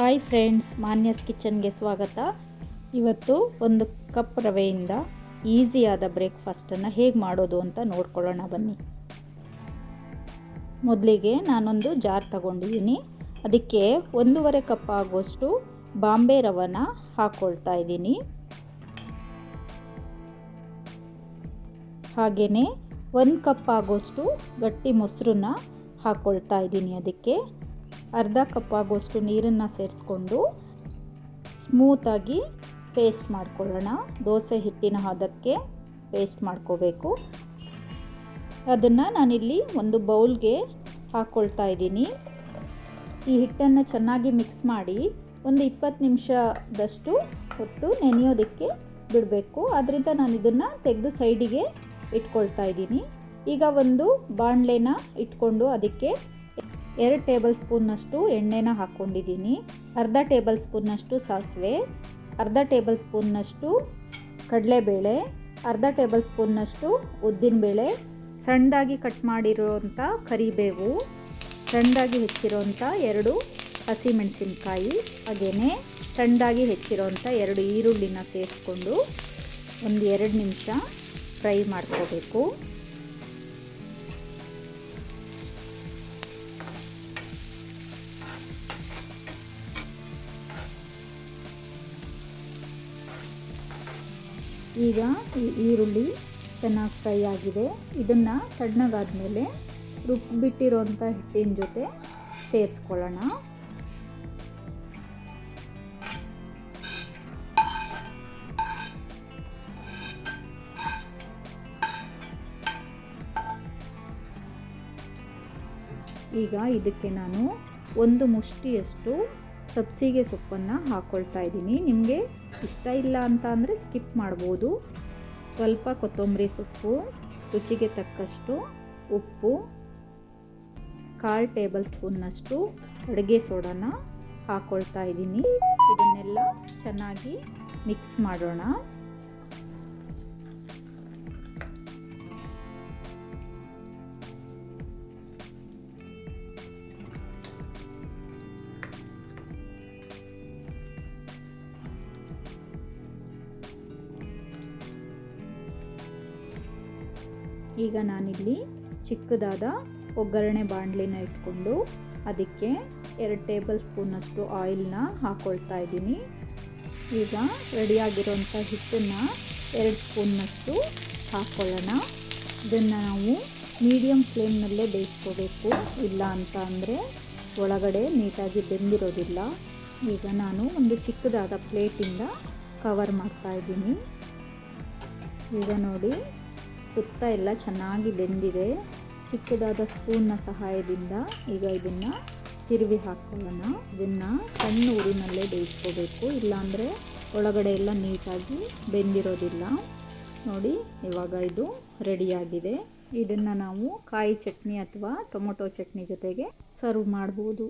Hi friends, Manya's ಕಿಚನ್ಗೆ ಸ್ವಾಗತ. ಇವತ್ತು ಒಂದು ಕಪ್ ರವೆಯಿಂದ ಈಸಿಯಾದ ಬ್ರೇಕ್ಫಾಸ್ಟನ್ನು ಹೇಗೆ ಮಾಡೋದು ಅಂತ ನೋಡ್ಕೊಳ್ಳೋಣ ಬನ್ನಿ. ಮೊದಲಿಗೆ ನಾನೊಂದು ಜಾರ್ ತಗೊಂಡಿದ್ದೀನಿ. ಅದಕ್ಕೆ 1.5 ಕಪ್ ಆಗೋಷ್ಟು ಬಾಂಬೆ ರವೆನ ಹಾಕ್ಕೊಳ್ತಾ ಇದ್ದೀನಿ. ಹಾಗೆಯೇ 1 ಕಪ್ ಆಗೋಷ್ಟು ಗಟ್ಟಿ ಮೊಸರನ್ನ ಹಾಕ್ಕೊಳ್ತಾ ಇದ್ದೀನಿ. ಅದಕ್ಕೆ ಅರ್ಧ ಕಪ್ ಆಗೋಷ್ಟು ನೀರನ್ನು ಸೇರಿಸ್ಕೊಂಡು ಸ್ಮೂತಾಗಿ ಪೇಸ್ಟ್ ಮಾಡ್ಕೊಳ್ಳೋಣ. ದೋಸೆ ಹಿಟ್ಟಿನ ಹದಕ್ಕೆ ಪೇಸ್ಟ್ ಮಾಡ್ಕೋಬೇಕು. ಅದನ್ನು ನಾನಿಲ್ಲಿ ಒಂದು ಬೌಲ್ಗೆ ಹಾಕ್ಕೊಳ್ತಾ ಇದ್ದೀನಿ. ಈ ಹಿಟ್ಟನ್ನು ಚೆನ್ನಾಗಿ ಮಿಕ್ಸ್ ಮಾಡಿ ಒಂದು 20 ನಿಮಿಷದಷ್ಟು ಹೊತ್ತು ನೆನೆಯೋದಕ್ಕೆ ಬಿಡಬೇಕು. ಆದ್ದರಿಂದ ನಾನು ಇದನ್ನು ತೆಗೆದು ಸೈಡಿಗೆ ಇಟ್ಕೊಳ್ತಾ ಇದ್ದೀನಿ. ಈಗ ಒಂದು ಬಾಣಲೆನ ಇಟ್ಕೊಂಡು ಅದಕ್ಕೆ 2 ಟೇಬಲ್ ಸ್ಪೂನ್ನಷ್ಟು ಎಣ್ಣೆನ ಹಾಕ್ಕೊಂಡಿದ್ದೀನಿ. ಅರ್ಧ ಟೇಬಲ್ ಸ್ಪೂನ್ನಷ್ಟು ಸಾಸಿವೆ, ಅರ್ಧ ಟೇಬಲ್ ಸ್ಪೂನ್ನಷ್ಟು ಕಡಲೆಬೇಳೆ, ಅರ್ಧ ಟೇಬಲ್ ಸ್ಪೂನ್ನಷ್ಟು ಉದ್ದಿನಬೇಳೆ, ಸಣ್ಣದಾಗಿ ಕಟ್ ಮಾಡಿರೋಂಥ ಕರಿಬೇವು, ಸಣ್ಣದಾಗಿ ಹೆಚ್ಚಿರೋಂಥ 2 ಹಸಿಮೆಣಸಿನ್ಕಾಯಿ, ಹಾಗೆಯೇ ಸಣ್ಣದಾಗಿ ಹೆಚ್ಚಿರೋಂಥ 2 ಈರುಳ್ಳಿನ ಸೇರಿಸ್ಕೊಂಡು ಒಂದು 2 ನಿಮಿಷ ಫ್ರೈ ಮಾಡ್ಕೋಬೇಕು. ಈಗ ಈ ಈರುಳ್ಳಿ ಚೆನ್ನಾಗಿ ಫ್ರೈ ಆಗಿದೆ. ಇದನ್ನು ತಣ್ಣಗಾದ್ಮೇಲೆ ರುಬ್ಬಿಟ್ಟಿರೋಂಥ ಹಿಟ್ಟಿನ ಜೊತೆ ಸೇರಿಸ್ಕೊಳ್ಳೋಣ. ಈಗ ಇದಕ್ಕೆ ನಾನು 1 ಮುಷ್ಟಿಯಷ್ಟು ಸಬ್ಸಿಗೆ ಸೊಪ್ಪನ್ನು ಹಾಕ್ಕೊಳ್ತಾ ಇದ್ದೀನಿ. ನಿಮಗೆ ಇಷ್ಟ ಇಲ್ಲ ಅಂತ ಅಂದರೆ ಸ್ಕಿಪ್ ಮಾಡ್ಬೋದು. ಸ್ವಲ್ಪ ಕೊತ್ತಂಬರಿ ಸೊಪ್ಪು, ರುಚಿಗೆ ತಕ್ಕಷ್ಟು ಉಪ್ಪು, 1/4 ಟೇಬಲ್ ಸ್ಪೂನ್ನಷ್ಟು ಅಡುಗೆ ಸೋಡಾನ ಹಾಕ್ಕೊಳ್ತಾ ಇದ್ದೀನಿ. ಇದನ್ನೆಲ್ಲ ಚೆನ್ನಾಗಿ ಮಿಕ್ಸ್ ಮಾಡೋಣ. ಈಗ ನಾನಿಲ್ಲಿ ಚಿಕ್ಕದಾದ ಒಗ್ಗರಣೆ ಬಾಣಲಿನ ಇಟ್ಕೊಂಡು ಅದಕ್ಕೆ 2 ಟೇಬಲ್ ಸ್ಪೂನ್ನಷ್ಟು ಆಯಿಲ್ನ ಹಾಕ್ಕೊಳ್ತಾ ಇದ್ದೀನಿ. ಈಗ ರೆಡಿಯಾಗಿರೋಂಥ ಹಿಟ್ಟನ್ನು 2 ಸ್ಪೂನ್ನಷ್ಟು ಹಾಕ್ಕೊಳ್ಳೋಣ. ಇದನ್ನು ನಾವು ಮೀಡಿಯಮ್ ಫ್ಲೇಮ್ನಲ್ಲೇ ಬೇಯಿಸ್ಕೋಬೇಕು, ಇಲ್ಲ ಅಂತ ಅಂದರೆ ಒಳಗಡೆ ನೀಟಾಗಿ ಬೆಂದಿರೋದಿಲ್ಲ. ಈಗ ನಾನು ಒಂದು ಚಿಕ್ಕದಾದ ಪ್ಲೇಟಿಂದ ಕವರ್ ಮಾಡ್ತಾ ಇದ್ದೀನಿ. ಈಗ ನೋಡಿ, ಸುತ್ತ ಎಲ್ಲ ಚೆನ್ನಾಗಿ ಬೆಂದಿದೆ. ಚಿಕ್ಕದಾದ ಸ್ಪೂನ್ನ ಸಹಾಯದಿಂದ ಈಗ ಇದನ್ನು ತಿರುವಿ ಹಾಕ್ಕೊಳ್ಳೋಣ. ಇದನ್ನು ಸಣ್ಣ ಉರಿನಲ್ಲೇ ಬೇಯಿಸ್ಕೋಬೇಕು, ಇಲ್ಲಾಂದರೆ ಒಳಗಡೆ ಎಲ್ಲ ನೀಟಾಗಿ ಬೆಂದಿರೋದಿಲ್ಲ. ನೋಡಿ, ಇವಾಗ ಇದು ರೆಡಿಯಾಗಿದೆ. ಇದನ್ನು ನಾವು ಕಾಯಿ ಚಟ್ನಿ ಅಥವಾ ಟೊಮೊಟೊ ಚಟ್ನಿ ಜೊತೆಗೆ ಸರ್ವ್ ಮಾಡ್ಬೋದು.